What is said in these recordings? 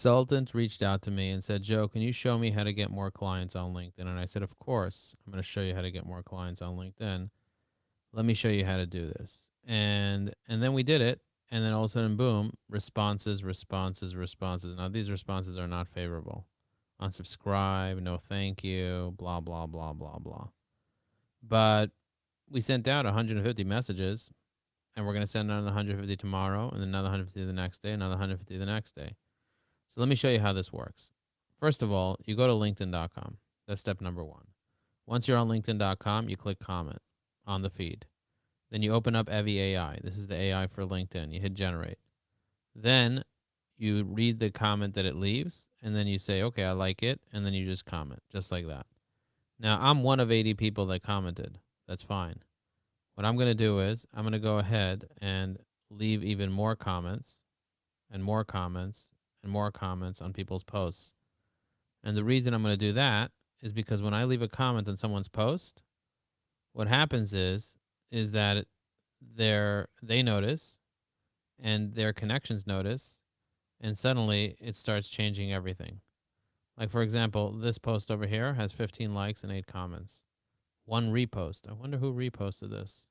consultant reached out to me and said, Joe, can you show me how to get more clients on LinkedIn? And I said, of course, I'm going to show you how to get more clients on LinkedIn. Let me show you how to do this. And then we did it. And then all of a sudden, boom, responses. Now, these responses are not favorable. Unsubscribe, no thank you, blah, blah, blah, blah, blah. But we sent out 150 messages, and we're going to send another 150 tomorrow, and then another 150 the next day, another 150 the next day. So let me show you how this works. First of all, you go to linkedin.com. That's step number one. Once you're on linkedin.com, you click comment on the feed. Then you open up Evie AI. This is the AI for LinkedIn. You hit generate. Then you read the comment that it leaves, and then you say, okay, I like it, and then you just comment, just like that. Now, I'm one of 80 people that commented. That's fine. What I'm going to do is I'm going to go ahead and leave even more comments and more comments and more comments on people's posts. And the reason I'm going to do that is because when I leave a comment on someone's post, what happens is that they notice and their connections notice, and suddenly it starts changing everything. Like, for example, this post over here has 15 likes and 8 comments. 1 repost. I wonder who reposted this.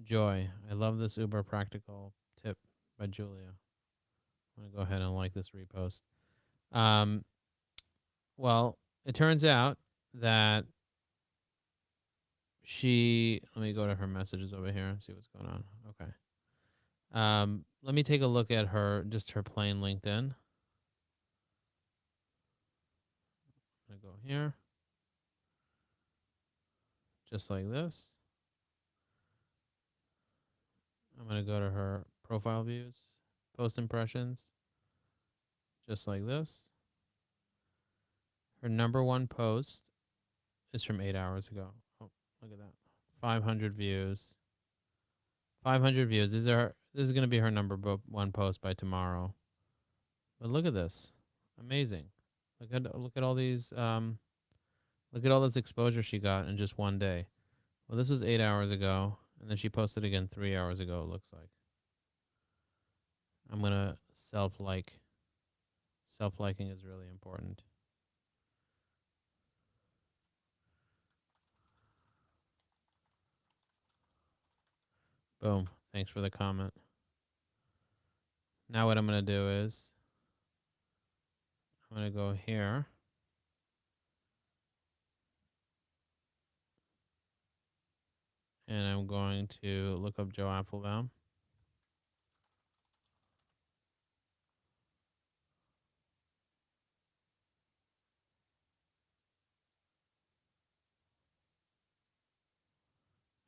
Joy. I love this uber practical tip by Julia. I'm going to go ahead and like this repost. Well, it turns out that let me go to her messages over here and see what's going on. Okay. Let me take a look at her plain LinkedIn. I'm going to go here. Just like this. I'm going to go to her profile views, post impressions, just like this. Her number 1 post is from 8 hours ago. Oh, look at that. 500 views. 500 views. This is going to be her number 1 post by tomorrow. But look at this. Amazing. Look at all these look at all this exposure she got in just one day. Well, this was 8 hours ago, and then she posted again 3 hours ago, it looks like. I'm going to self-like. Self-liking is really important. Boom. Thanks for the comment. Now what I'm going to do is I'm going to go here. And I'm going to look up Joe Apfelbaum.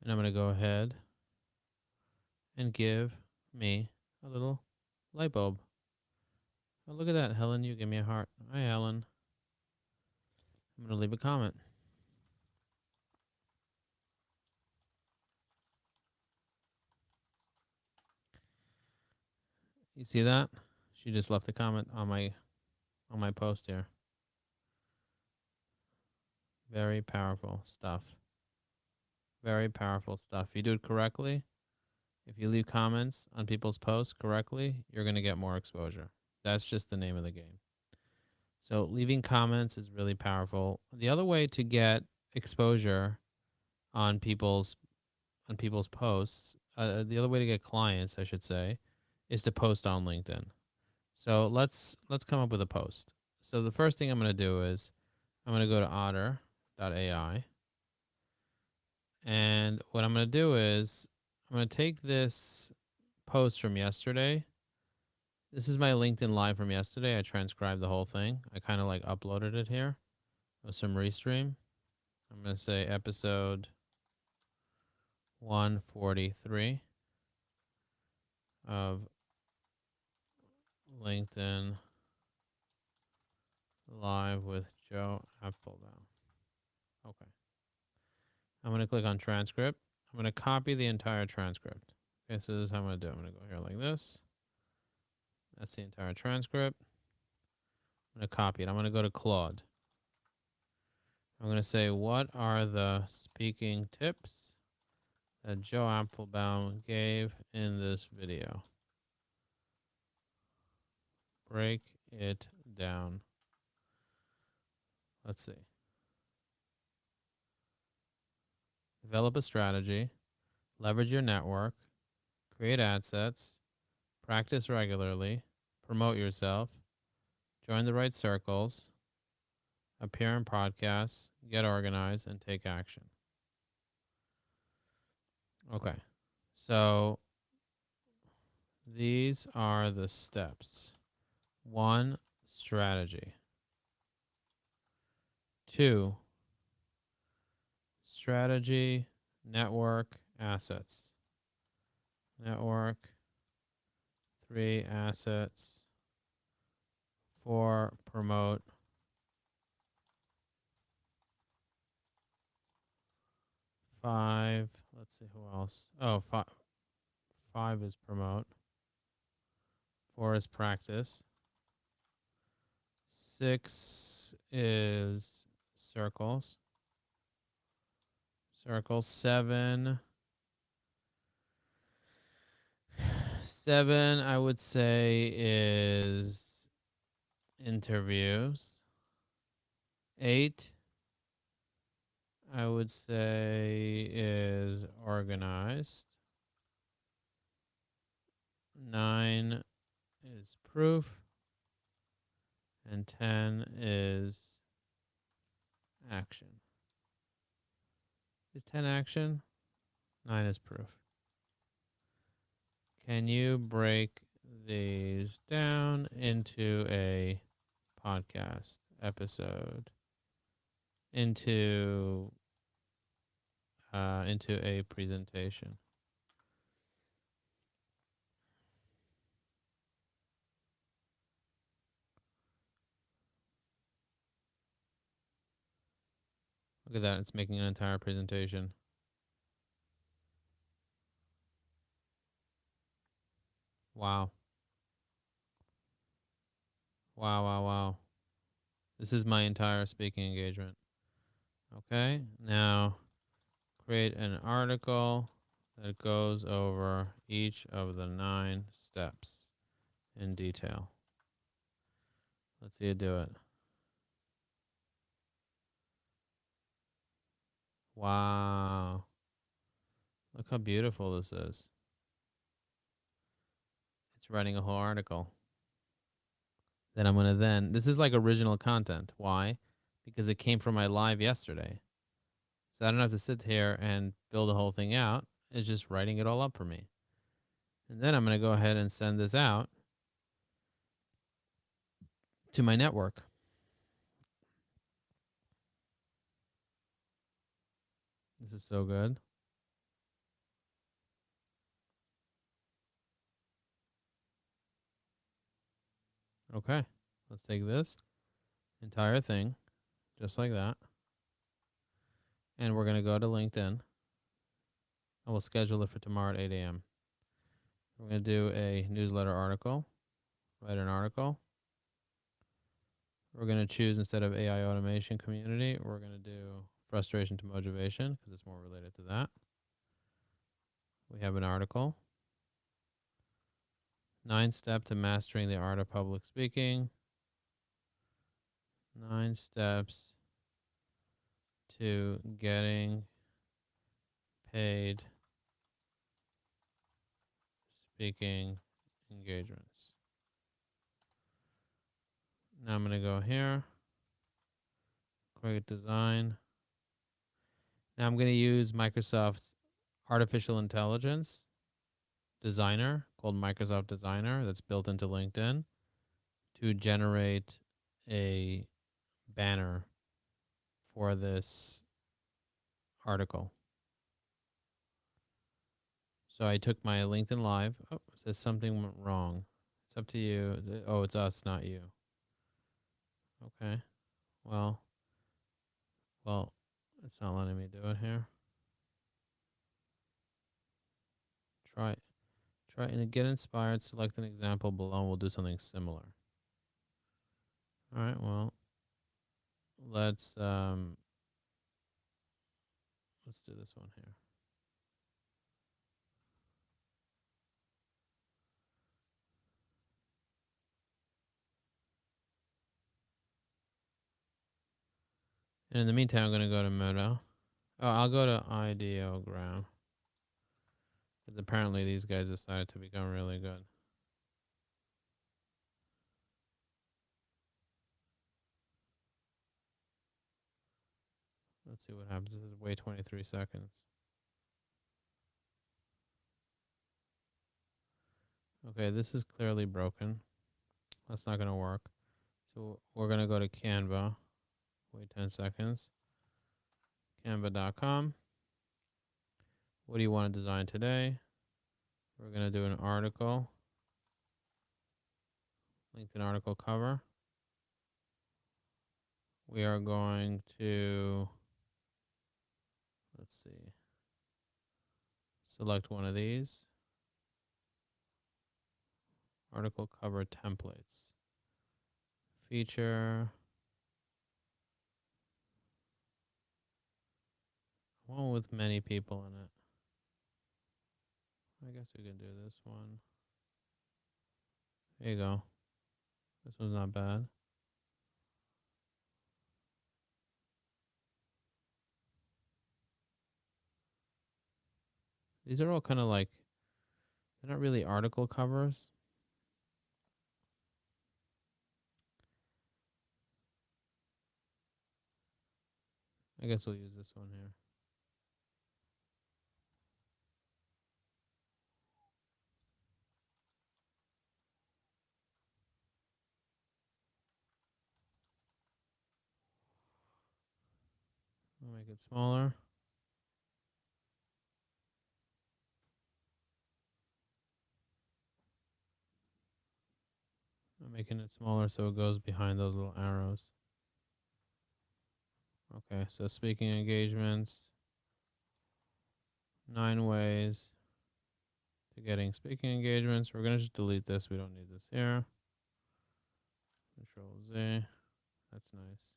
And I'm going to go ahead and give me a little light bulb. Oh, look at that, Helen. You give me a heart. Hi, Helen. I'm going to leave a comment. You see that? She just left a comment on my post here. Very powerful stuff. Very powerful stuff. If you do it correctly, if you leave comments on people's posts correctly, you're going to get more exposure. That's just the name of the game. So leaving comments is really powerful. The other way to get exposure on people's posts, the other way to get clients, I should say, is to post on LinkedIn. So let's come up with a post. So the first thing I'm going to do is I'm going to go to otter.ai. And what I'm going to do is I'm going to take this post from yesterday. This is my LinkedIn Live from yesterday. I transcribed the whole thing. I kind of like uploaded it here with some restream. I'm going to say episode 143 of LinkedIn Live with Joe Apfelbaum. Okay. I'm going to click on transcript. I'm going to copy the entire transcript. Okay, so this is how I'm going to do it. I'm going to go here like this. That's the entire transcript. I'm going to copy it. I'm going to go to Claude. I'm going to say, what are the speaking tips that Joe Apfelbaum gave in this video? break it down. Let's see. Develop a strategy, leverage your network, create ad sets, practice regularly, promote yourself, join the right circles, appear in podcasts, get organized, and take action. Okay. So these are the steps. 1, strategy. 2, strategy, network, assets. Network, 3, assets. 4, promote. 5, let's see who else. Oh, 5 is promote. 4 is practice. 6 is circles. 7. 7, I would say, is interviews. 8, I would say, is organized. 9 is proof. And 10 is action. Is 10 action? 9 is proof. Can you break these down into a podcast episode? Into a presentation? Look at that. It's making an entire presentation. Wow. Wow, wow, wow. This is my entire speaking engagement. Okay. Now create an article that goes over each of the 9 steps in detail. Let's see you do it. Wow. Look how beautiful this is. It's writing a whole article. Then I'm going to this is like original content. Why? Because it came from my live yesterday. So I don't have to sit here and build the whole thing out. It's just writing it all up for me. And then I'm going to go ahead and send this out to my network. This is so good. Okay. Let's take this entire thing, just like that. And we're going to go to LinkedIn. I will schedule it for tomorrow at 8 a.m. We're going to do a newsletter article, write an article. We're going to choose, instead of AI automation community, we're going to do frustration to motivation because it's more related to that. We have an article. 9 steps to mastering the art of public speaking. 9 steps to getting paid speaking engagements. Now I'm going to go here, create design. Now I'm going to use Microsoft's artificial intelligence designer called Microsoft Designer that's built into LinkedIn to generate a banner for this article. So I took my LinkedIn Live. Oh, it says something went wrong. It's up to you. Oh, it's us, not you. Okay. Well, it's not letting me do it here. Try and get inspired. Select an example below, and we'll do something similar. All right. Well, let's do this one here. And in the meantime, I'm going to go to Meta. Oh, I'll go to ideogram. Because apparently these guys decided to become really good. Let's see what happens. This is wait 23 seconds. Okay, this is clearly broken. That's not going to work. So we're going to go to Canva. Wait 10 seconds. Canva.com. What do you want to design today? We're going to do an article. LinkedIn article cover. We are going to, let's see, select one of these. Article cover templates. Feature. One with many people in it. I guess we can do this one. There you go. This one's not bad. These are all kind of like, they're not really article covers. I guess we'll use this one here. I'll make it smaller. I'm making it smaller so it goes behind those little arrows. Okay, so speaking engagements. 9 ways to getting speaking engagements. We're going to just delete this. We don't need this here. Control Z. That's nice.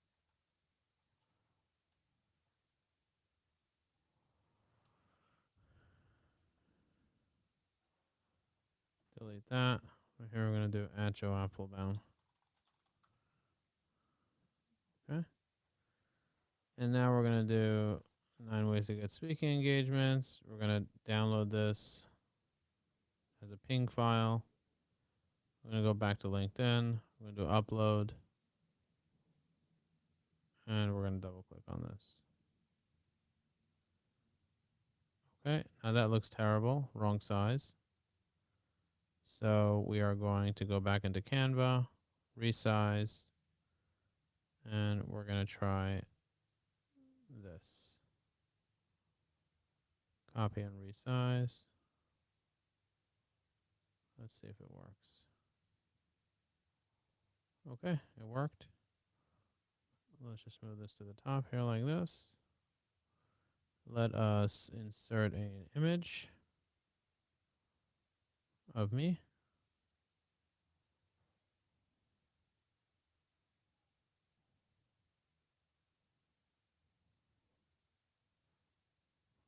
Delete that. Here we're going to do at Joe Apfelbaum. Okay. And now we're going to do 9 ways to get speaking engagements. We're going to download this as a ping file. We're going to go back to LinkedIn. We're going to do upload. And we're going to double click on this. Okay, now that looks terrible. Wrong size. So we are going to go back into Canva, resize, and we're going to try this. Copy and resize. Let's see if it works. Okay, it worked. Let's just move this to the top here like this. Let us insert an image of me.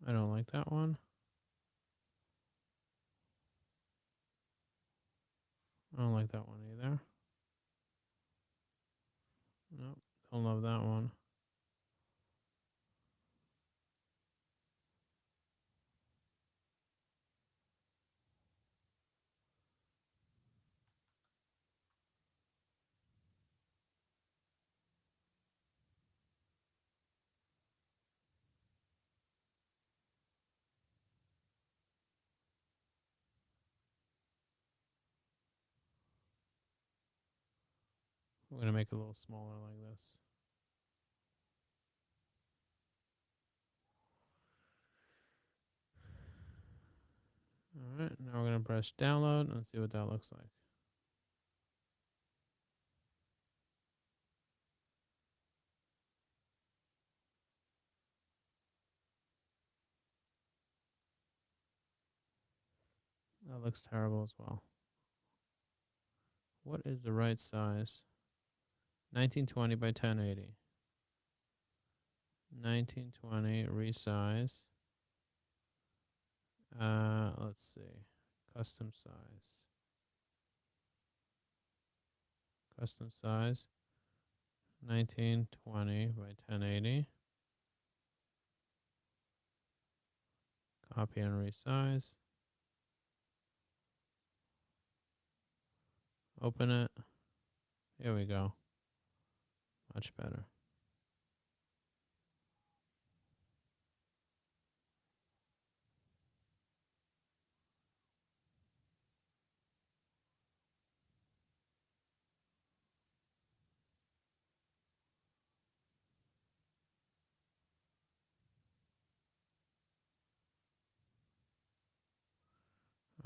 I don't like that one. I don't like that one either. Nope, don't love that one. We're going to make it a little smaller like this. All right, now we're going to press download and see what that looks like. That looks terrible as well. What is the right size? 1920 by 1080. 1920, resize. Let's see. Custom size. Custom size. 1920 by 1080. Copy and resize. Open it. Here we go. Much better.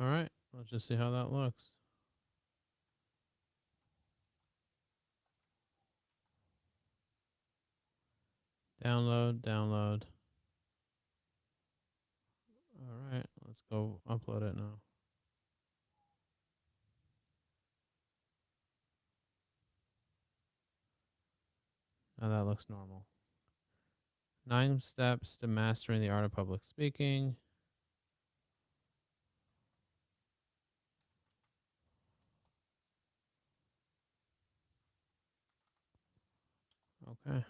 All right, let's just see how that looks. Download, download. All right, let's go upload it now. Now that looks normal. 9 steps to mastering the art of public speaking. Okay.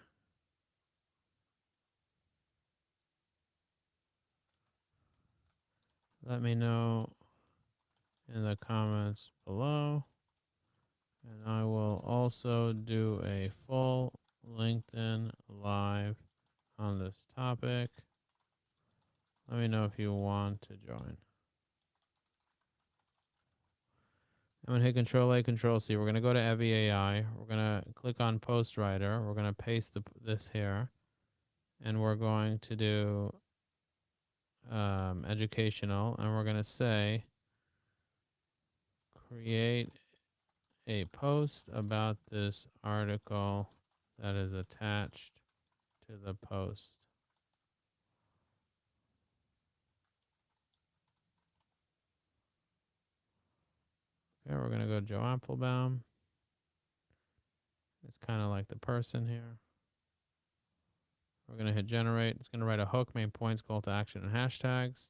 Let me know in the comments below. And I will also do a full LinkedIn live on this topic. Let me know if you want to join. I'm going to hit Control A, Control C. We're going to go to Evi AI. We're going to click on Post Writer. We're going to paste this here. And we're going to do educational. And we're going to say, create a post about this article that is attached to the post. Okay, we're going to go Joe Apfelbaum. It's kind of like the person here. We're going to hit generate. It's going to write a hook, main points, call to action, and hashtags.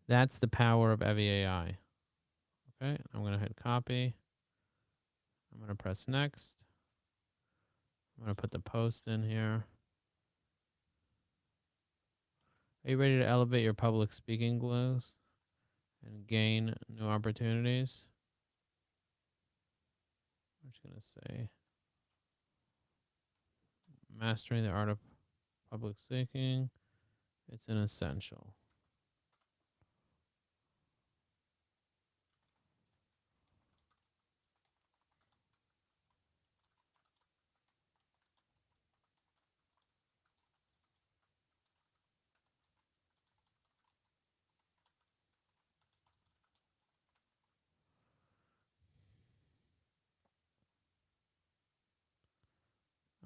That's the power of Evi AI. Okay, I'm going to hit copy. I'm going to press next. I'm going to put the post in here. Are you ready to elevate your public speaking skills and gain new opportunities? I'm just going to say, mastering the art of public speaking. It's an essential.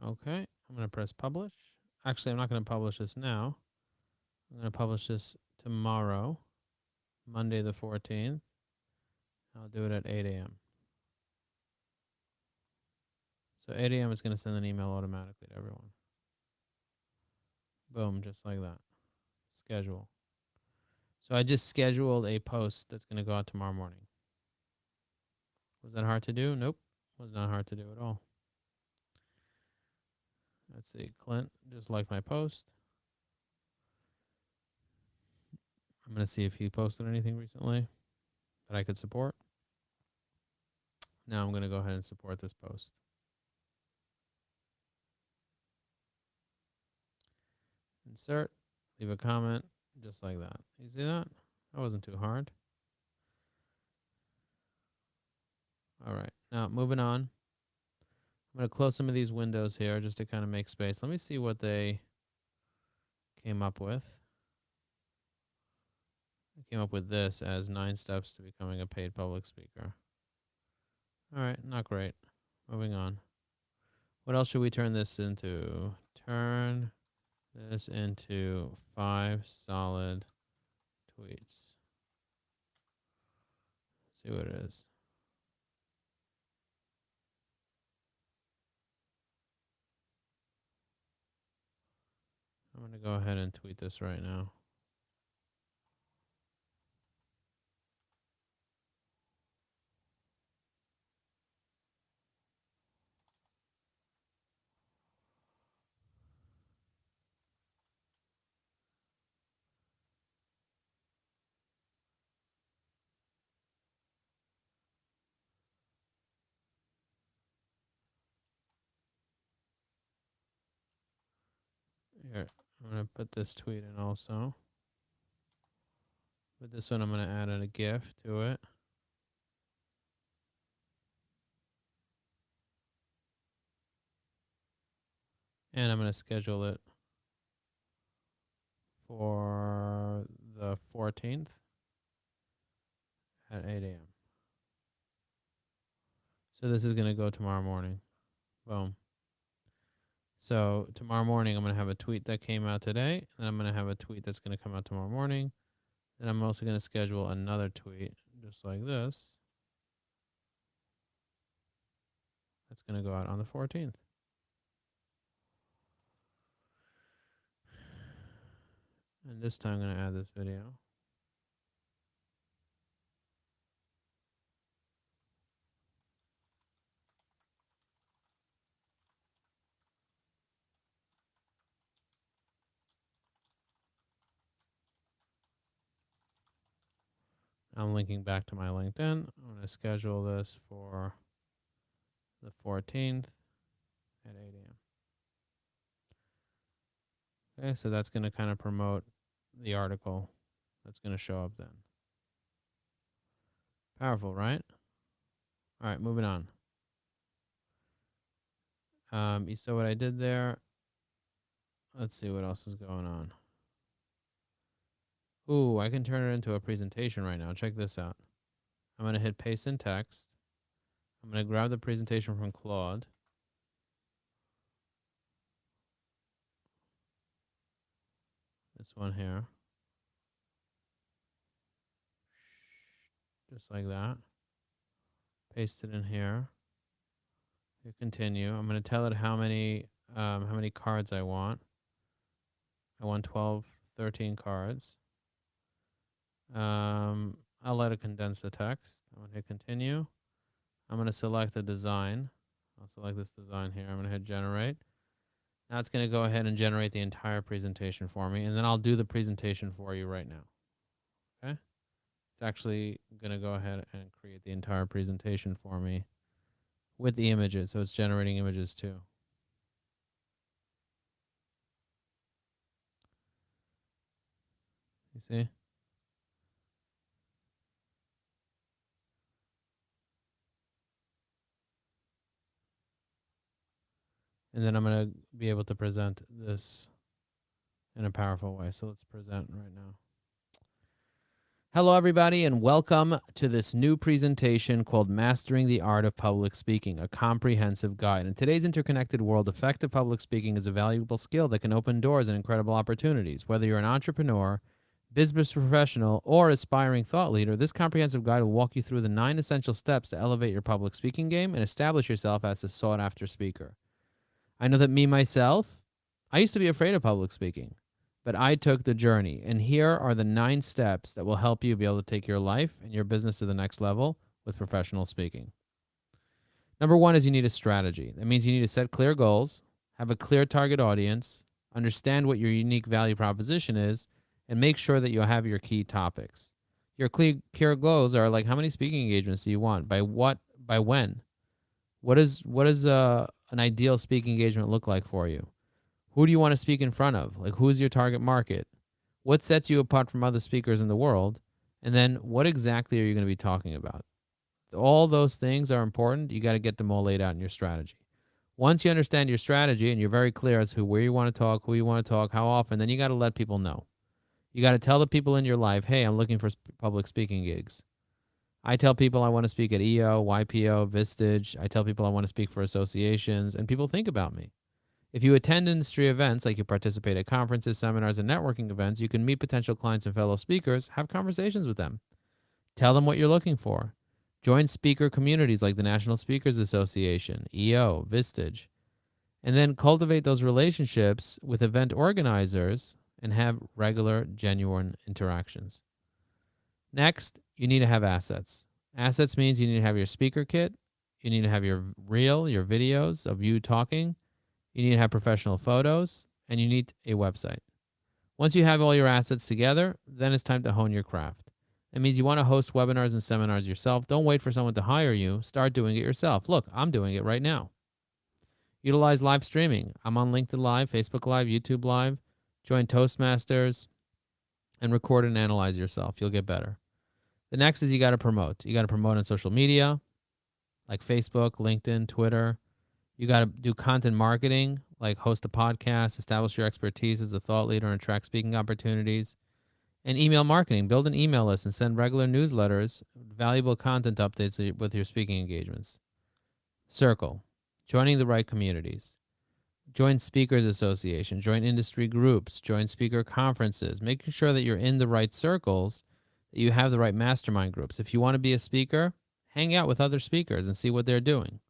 Okay, I'm going to press publish. Actually, I'm not going to publish this now. I'm going to publish this tomorrow, Monday the 14th. I'll do it at 8 a.m. So 8 a.m. is going to send an email automatically to everyone. Boom, just like that. Schedule. So I just scheduled a post that's going to go out tomorrow morning. Was that hard to do? Nope. Was not hard to do at all. Let's see. Clint just liked my post. I'm going to see if he posted anything recently that I could support. Now I'm going to go ahead and support this post. Insert. Leave a comment. Just like that. You see that? That wasn't too hard. All right. Now moving on. I'm going to close some of these windows here just to kind of make space. Let me see what they came up with. I came up with this as 9 steps to becoming a paid public speaker. All right, not great. Moving on. What else should we turn this into? Turn this into 5 solid tweets. Let's see what it is. I'm going to go ahead and tweet this right now. Here, I'm going to put this tweet in also. With this one, I'm going to add a GIF to it. And I'm going to schedule it for the 14th at 8 a.m. So this is going to go tomorrow morning. Boom. So tomorrow morning, I'm going to have a tweet that came out today. And I'm going to have a tweet that's going to come out tomorrow morning. And I'm also going to schedule another tweet just like this. That's going to go out on the 14th. And this time I'm going to add this video. I'm linking back to my LinkedIn. I'm going to schedule this for the 14th at 8 a.m. Okay, so that's going to kind of promote the article that's going to show up then. Powerful, right? All right, moving on. You saw what I did there. Let's see what else is going on. Ooh, I can turn it into a presentation right now. Check this out. I'm going to hit paste in text. I'm going to grab the presentation from Claude. This one here. Just like that. Paste it in here. Hit continue. I'm going to tell it how many cards I want. I want 12, 13 cards. I'll let it condense the text. I'm going to hit continue. I'm going to select a design. I'll select this design here. I'm going to hit generate. Now it's going to go ahead and generate the entire presentation for me. And then I'll do the presentation for you right now. Okay? It's actually going to go ahead and create the entire presentation for me with the images. So it's generating images too. You see? And then I'm going to be able to present this in a powerful way. So let's present right now. Hello, everybody, and welcome to this new presentation called Mastering the Art of Public Speaking, a comprehensive guide. In today's interconnected world, effective public speaking is a valuable skill that can open doors and incredible opportunities. Whether you're an entrepreneur, business professional, or aspiring thought leader, this comprehensive guide will walk you through the 9 essential steps to elevate your public speaking game and establish yourself as a sought-after speaker. I know that myself, I used to be afraid of public speaking, but I took the journey. And here are the 9 steps that will help you be able to take your life and your business to the next level with professional speaking. Number 1 is you need a strategy. That means you need to set clear goals, have a clear target audience, understand what your unique value proposition is, and make sure that you have your key topics. Your clear goals are like, how many speaking engagements do you want? By what? By when? What is an ideal speaking engagement look like for you? Who do you want to speak in front of? Like, who's your target market? What sets you apart from other speakers in the world? And then what exactly are you going to be talking about? All those things are important. You got to get them all laid out in your strategy. Once you understand your strategy and you're very clear as to where you want to talk, who you want to talk, how often, then you got to let people know. You got to tell the people in your life, hey, I'm looking for public speaking gigs. I tell people I want to speak at EO, YPO, Vistage. I tell people I want to speak for associations, and people think about me. If you attend industry events, like you participate at conferences, seminars, and networking events, you can meet potential clients and fellow speakers, have conversations with them. Tell them what you're looking for. Join speaker communities like the National Speakers Association, EO, Vistage, and then cultivate those relationships with event organizers and have regular, genuine interactions. Next, you need to have assets. Assets means you need to have your speaker kit. You need to have your reel, your videos of you talking. You need to have professional photos, and you need a website. Once you have all your assets together, then it's time to hone your craft. That means you want to host webinars and seminars yourself. Don't wait for someone to hire you. Start doing it yourself. Look, I'm doing it right now. Utilize live streaming. I'm on LinkedIn Live, Facebook Live, YouTube Live. Join Toastmasters and record and analyze yourself. You'll get better. The next is you got to promote. You got to promote on social media like Facebook, LinkedIn, Twitter. You got to do content marketing, like host a podcast, establish your expertise as a thought leader, and attract speaking opportunities. And email marketing. Build an email list and send regular newsletters, valuable content updates with your speaking engagements. Circle. Joining the right communities. Join speakers association. Join industry groups. Join speaker conferences. Making sure that you're in the right circles, that you have the right mastermind groups. If you want to be a speaker, hang out with other speakers and see what they're doing.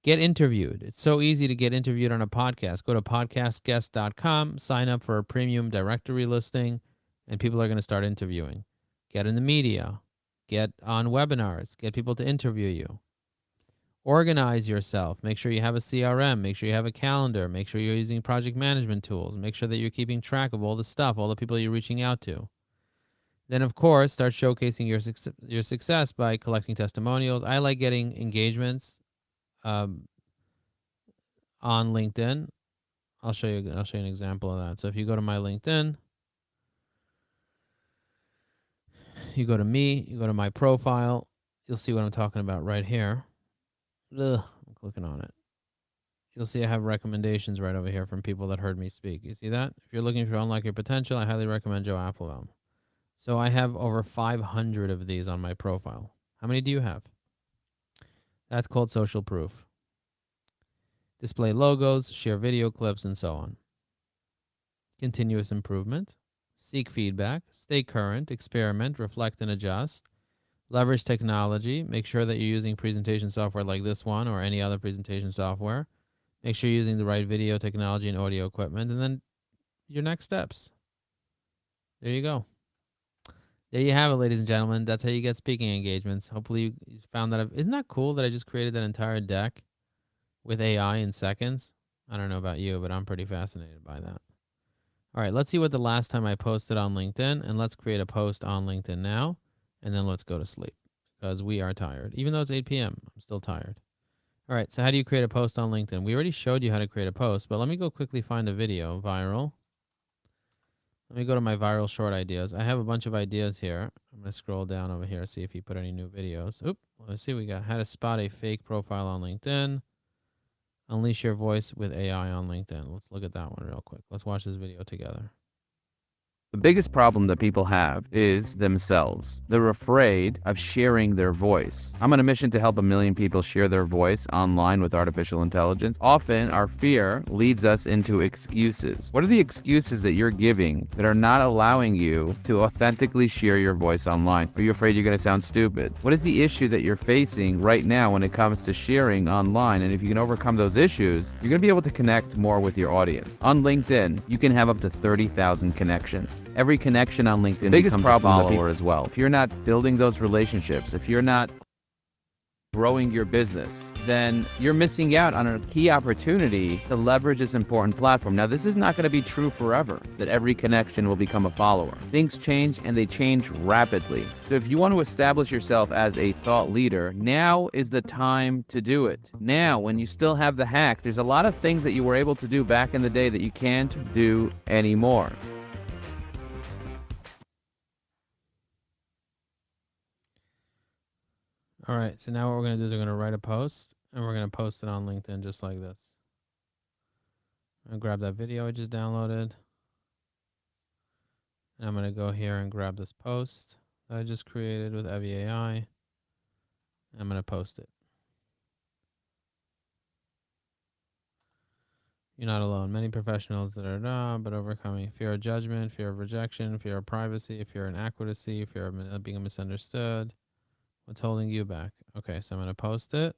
Get interviewed. It's so easy to get interviewed on a podcast. Go to podcastguest.com, sign up for a premium directory listing, and people are going to start interviewing. Get in the media. Get on webinars. Get people to interview you. Organize yourself. Make sure you have a CRM. Make sure you have a calendar. Make sure you're using project management tools. Make sure that you're keeping track of all the stuff, all the people you're reaching out to. Then, of course, start showcasing your success by collecting testimonials. I like getting engagements on LinkedIn. I'll show you an example of that. So if you go to my LinkedIn, you go to me, you go to my profile, you'll see what I'm talking about right here. I'm clicking on it. You'll see I have recommendations right over here from people that heard me speak. You see that? If you're looking for Unlock Your Potential, I highly recommend Joe Apfelbaum. So I have over 500 of these on my profile. How many do you have? That's called social proof. Display logos, share video clips, and so on. Continuous improvement. Seek feedback. Stay current. Experiment. Reflect and adjust. Leverage technology. Make sure that you're using presentation software like this one or any other presentation software. Make sure you're using the right video technology and audio equipment. And then your next steps. There you go. There you have it, ladies and gentlemen. That's how you get speaking engagements. Hopefully you found that. Isn't that cool that I just created that entire deck with AI in seconds? I don't know about you, but I'm pretty fascinated by that. All right, let's see what the last time I posted on LinkedIn, and let's create a post on LinkedIn now, and then let's go to sleep because we are tired. Even though it's 8 p.m., I'm still tired. All right, so how do you create a post on LinkedIn? We already showed you how to create a post, but let me go quickly find a video, viral. Let me go to my viral short ideas. I have a bunch of ideas here. I'm going to scroll down over here, see if he put any new videos. Let's see. We got how to spot a fake profile on LinkedIn. Unleash your voice with AI on LinkedIn. Let's look at that one real quick. Let's watch this video together. The biggest problem that people have is themselves. They're afraid of sharing their voice. I'm on a mission to help 1 million people share their voice online with artificial intelligence. Often, our fear leads us into excuses. What are the excuses that you're giving that are not allowing you to authentically share your voice online? Are you afraid you're going to sound stupid? What is the issue that you're facing right now when it comes to sharing online? And if you can overcome those issues, you're going to be able to connect more with your audience. On LinkedIn, you can have up to 30,000 connections. Every connection on LinkedIn becomes a follower as well. If you're not building those relationships, if you're not growing your business, then you're missing out on a key opportunity to leverage this important platform. Now, this is not going to be true forever, that every connection will become a follower. Things change, and they change rapidly. So if you want to establish yourself as a thought leader, now is the time to do it. Now, when you still have the hack, there's a lot of things that you were able to do back in the day that you can't do anymore. All right, so now what we're going to do is we're going to write a post, and we're going to post it on LinkedIn just like this. I'm going to grab that video I just downloaded. And I'm going to go here and grab this post that I just created with Evie AI. And I'm going to post it. You're not alone. Many professionals but overcoming fear of judgment, fear of rejection, fear of privacy, fear of inadequacy, fear of being misunderstood. What's holding you back? Okay, so I'm going to post it.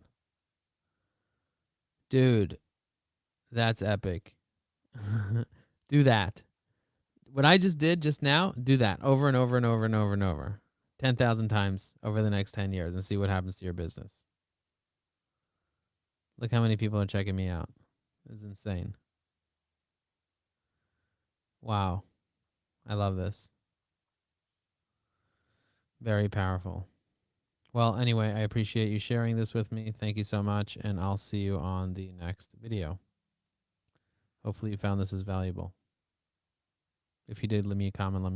Dude, that's epic. Do that. What I just did just now, do that over and over and over and over and over. 10,000 times over the next 10 years and see what happens to your business. Look how many people are checking me out. This is insane. Wow. I love this. Very powerful. Well, anyway, I appreciate you sharing this with me. Thank you so much, and I'll see you on the next video. Hopefully you found this as valuable. If you did, leave me a comment. Let me